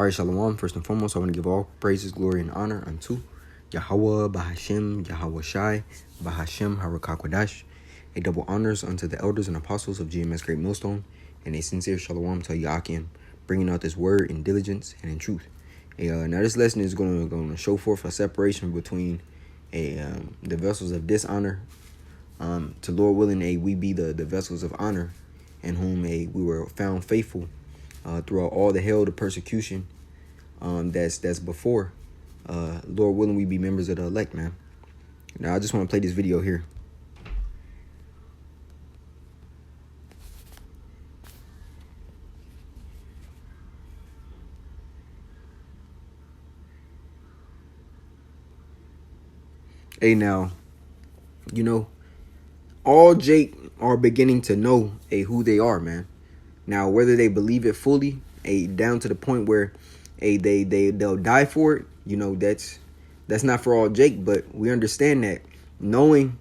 All right, Shalom. First and foremost, I want to give all praises, glory, and honor unto Yahweh, Bahashem, Yahweh Shai, Bahashem, Harakakwadash. A double honors unto the elders and apostles of GMS Great Millstone, and a sincere Shalom to Yakim, bringing out this word in diligence and in truth. Now, this lesson is going to show forth a separation between the vessels of dishonor. To Lord willing, we be the vessels of honor, in whom we were found faithful throughout all the hell, the persecution that's before. Lord willing, we be members of the elect, man. Now, I just want to play this video here. Hey, now, you know, all Jake are beginning to know who they are, man. Now, whether they believe it fully, down to the point where they'll die for it, you know, that's not for all Jake, but we understand that knowing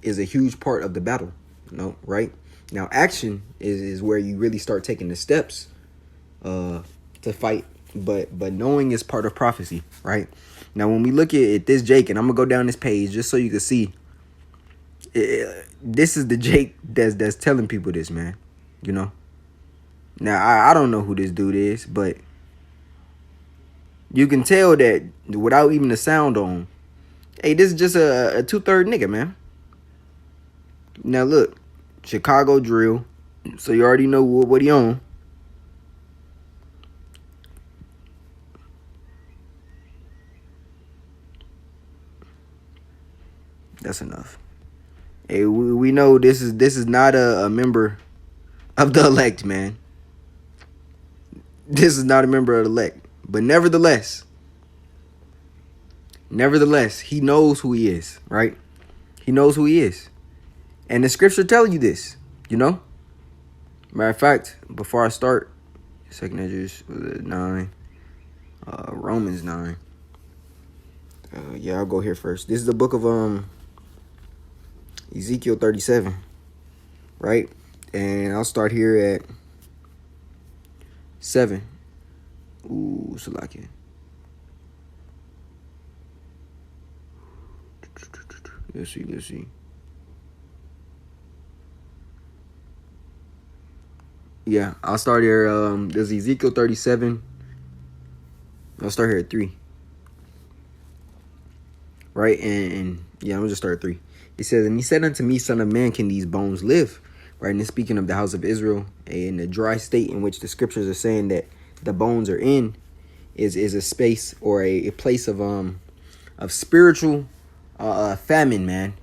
is a huge part of the battle, you know, right? Now, action is where you really start taking the steps to fight, but knowing is part of prophecy, right? Now, when we look at this Jake, and I'm gonna go down this page just so you can see, this is the Jake that's telling people this, man, you know. Now, I don't know who this dude is, but you can tell that without even the sound on, hey, this is just a 2/3 nigga, man. Now, look, Chicago drill, so you already know what he on. That's enough. Hey, we know this is not a member of the elect, man. This is not a member of the elect. But nevertheless, he knows who he is, right? He knows who he is. And the scripture tell you this, you know? Matter of fact, before I start, 2nd Ezra 9, Romans 9. Yeah, I'll go here first. This is the book of Ezekiel 37, right? And I'll start here at 7. Ooh, Salakia. Let's see. Yeah, I'll start here. There's Ezekiel 37. I'll start here at 3. Right? And yeah, I'm gonna just start at 3. He says, and he said unto me, Son of man, can these bones live? Right? And it's speaking of the house of Israel, in the dry state in which the scriptures are saying that the bones are in is a space or a place of spiritual famine, man.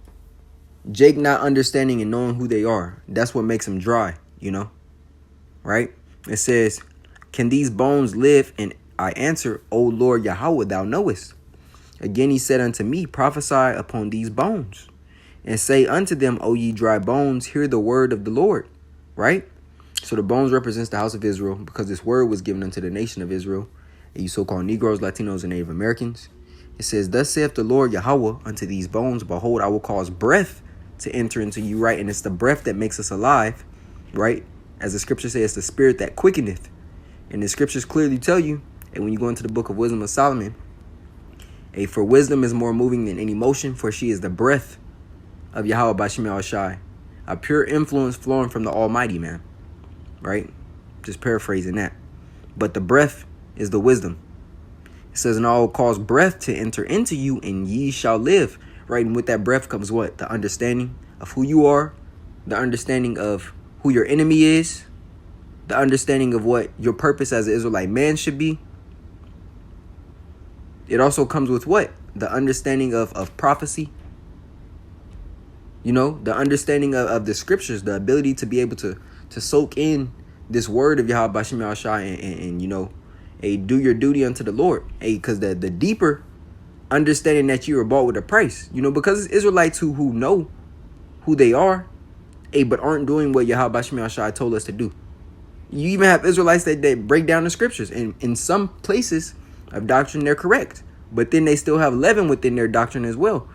Jake not understanding and knowing who they are. That's what makes them dry, you know? Right? It says, can these bones live? And I answer, O Lord Yahweh, thou knowest. Again he said unto me, prophesy upon these bones, and say unto them, O ye dry bones, hear the word of the Lord. Right? So the bones represents the house of Israel, because this word was given unto the nation of Israel, and you so-called Negroes, Latinos, and Native Americans. It says, thus saith the Lord Yahweh unto these bones, behold, I will cause breath to enter into you, right? And it's the breath that makes us alive, right? As the scripture says, the spirit that quickeneth. And the scriptures clearly tell you, and when you go into the book of Wisdom of Solomon, for wisdom is more moving than any motion, for she is the breath of Yahweh Bashem Yahweh Shai, a pure influence flowing from the Almighty, man. Right? Just paraphrasing that. But the breath is the wisdom. It says, and I will cause breath to enter into you, and ye shall live. Right? And with that breath comes what? The understanding of who you are, the understanding of who your enemy is, the understanding of what your purpose as an Israelite man should be. It also comes with what? The understanding of prophecy. You know, the understanding of the scriptures, the ability to be able to soak in this word of Yahweh Bashem Yahweh Shai and you know, do your duty unto the Lord. Because the deeper understanding that you were bought with a price, you know, because it's Israelites who know who they are, but aren't doing what Yahweh Bashem Yahweh Shai told us to do. You even have Israelites that break down the scriptures, and in some places of doctrine they're correct, but then they still have leaven within their doctrine as well.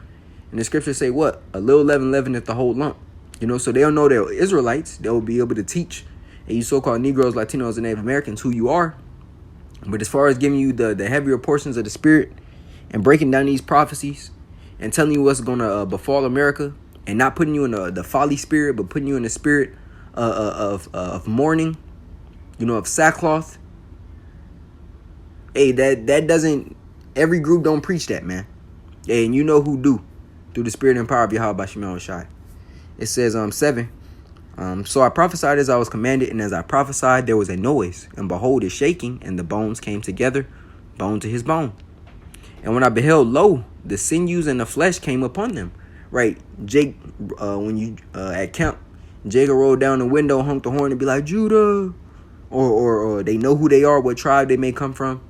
And the scriptures say what? A little leaven leaveneth the whole lump. You know, so they'll know they're Israelites. They'll be able to teach you so-called Negroes, Latinos, and Native Americans who you are, But as far as giving you the heavier portions of the spirit and breaking down these prophecies and telling you what's going to befall America and not putting you in the folly spirit, but putting you in the spirit of mourning, of sackcloth. Hey, that doesn't, every group don't preach that, man. Hey, and you know who do, through the spirit and power of Yahweh Bashim Yahushai. It says 7. So I prophesied as I was commanded, and as I prophesied, there was a noise, and behold, a shaking, and the bones came together, bone to his bone. And when I beheld, lo, the sinews and the flesh came upon them. Right, Jake, when you at camp, Jacob rolled down the window, honked the horn, and be like, Judah, or they know who they are, what tribe they may come from,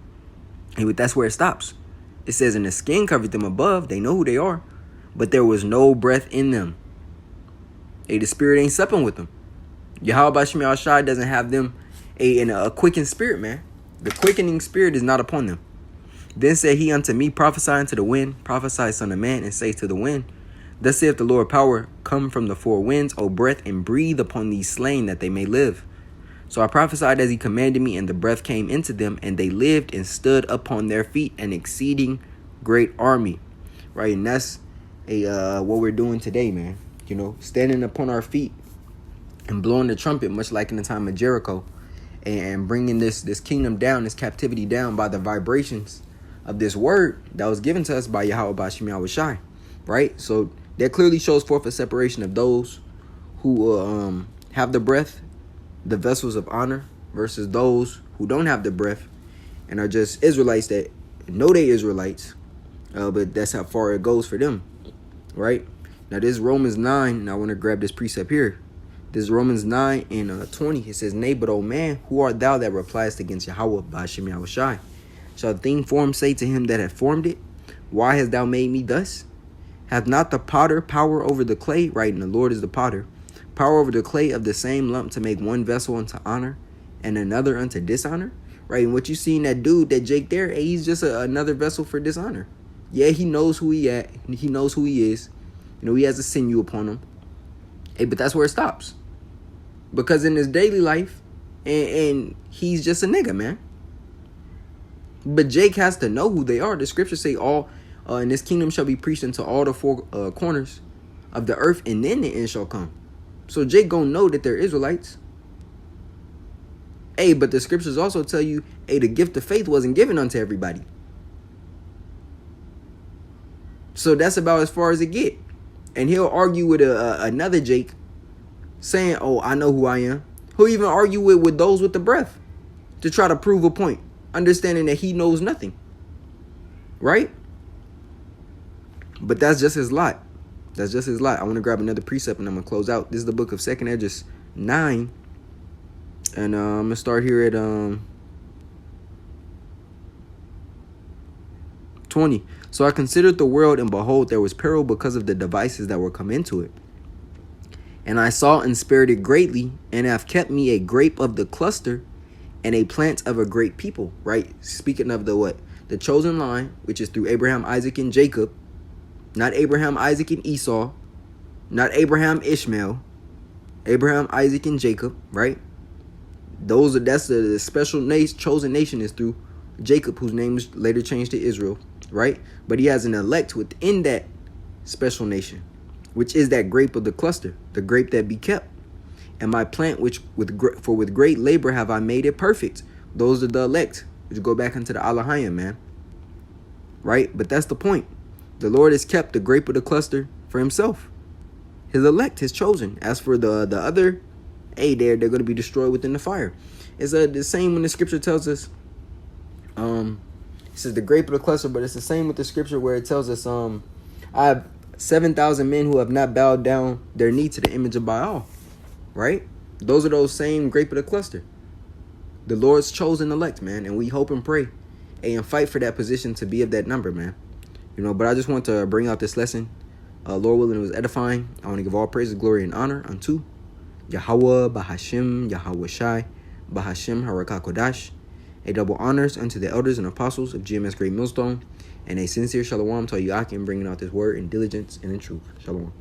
and that's where it stops. It says, and the skin covered them above, they know who they are, but there was no breath in them. Hey, the spirit ain't supping with them. Yahweh Bashim Yahushai doesn't have them in a quickened spirit, man. The quickening spirit is not upon them. Then said he unto me, prophesy unto the wind, prophesy, son of man, and say to the wind, thus saith the Lord power, come from the four winds, O breath, and breathe upon these slain that they may live. So I prophesied as he commanded me, and the breath came into them, and they lived and stood upon their feet, an exceeding great army. Right, and that's what we're doing today, man. Standing upon our feet and blowing the trumpet, much like in the time of Jericho, and bringing this kingdom down, this captivity down by the vibrations of this word that was given to us by Yahweh Bashim Yahushai. Right, so that clearly shows forth a separation of those who have the breath, the vessels of honor, versus those who don't have the breath and are just Israelites that know they Israelites, but that's how far it goes for them. Right, now this Romans 9, and I want to grab this precept here. This Romans 9 and 20, it says, nay, but O man, who art thou that repliest against Yahweh Bashim Yahushai? Shall the thing formed say to him that hath formed it, why hast thou made me thus? Hath not the potter power over the clay? Right, and the Lord is the potter. Power over the clay of the same lump to make one vessel unto honor and another unto dishonor? Right, and what you see in that dude, that Jake there, hey, he's just another vessel for dishonor. Yeah, he knows who he at. He knows who he is. He has a sinew upon him. Hey, but that's where it stops. Because in his daily life, and he's just a nigga, man. But Jake has to know who they are. The scriptures say all in this kingdom shall be preached into all the four corners of the earth, and then the end shall come. So Jake gonna know that they're Israelites. Hey, but the scriptures also tell you, hey, the gift of faith wasn't given unto everybody. So that's about as far as it get. And he'll argue with another Jake saying, oh, I know who I am. He'll even argue with those with the breath to try to prove a point, understanding that he knows nothing. Right? But that's just his lot. That's just his lot. I want to grab another precept and I'm going to close out. This is the book of 2nd Esdras 9. And I'm going to start here at 20. So I considered the world, and behold, there was peril because of the devices that were come into it. And I saw and spared it greatly, and have kept me a grape of the cluster and a plant of a great people. Right? Speaking of the what? The chosen line, which is through Abraham, Isaac, and Jacob. Not Abraham, Isaac, and Esau. Not Abraham, Ishmael. Abraham, Isaac, and Jacob. Right? That's the special chosen nation is through Jacob, whose name was later changed to Israel. Right? But he has an elect within that special nation, which is that grape of the cluster, the grape that be kept. And my plant, which with great labor have I made it perfect. Those are the elect, which go back into the Alahayim, man. Right? But that's the point. The Lord has kept the grape of the cluster for himself. His elect, his chosen. As for the other, hey, they're going to be destroyed within the fire. It's the same when the scripture tells us, it says the grape of the cluster, but it's the same with the scripture where it tells us, I have 7,000 men who have not bowed down their knee to the image of Baal. Right? Those are those same grape of the cluster. The Lord's chosen elect, man. And we hope and pray and fight for that position to be of that number, man. But I just want to bring out this lesson. Lord willing, it was edifying. I want to give all praise, glory, and honor unto Yahweh, Bahashim, Yahweh Shai, Bahashim, Harakakodash. A double honors unto the elders and apostles of GMS Great Millstone. And a sincere shalom to Yakim, bringing out this word in diligence and in truth. Shalom.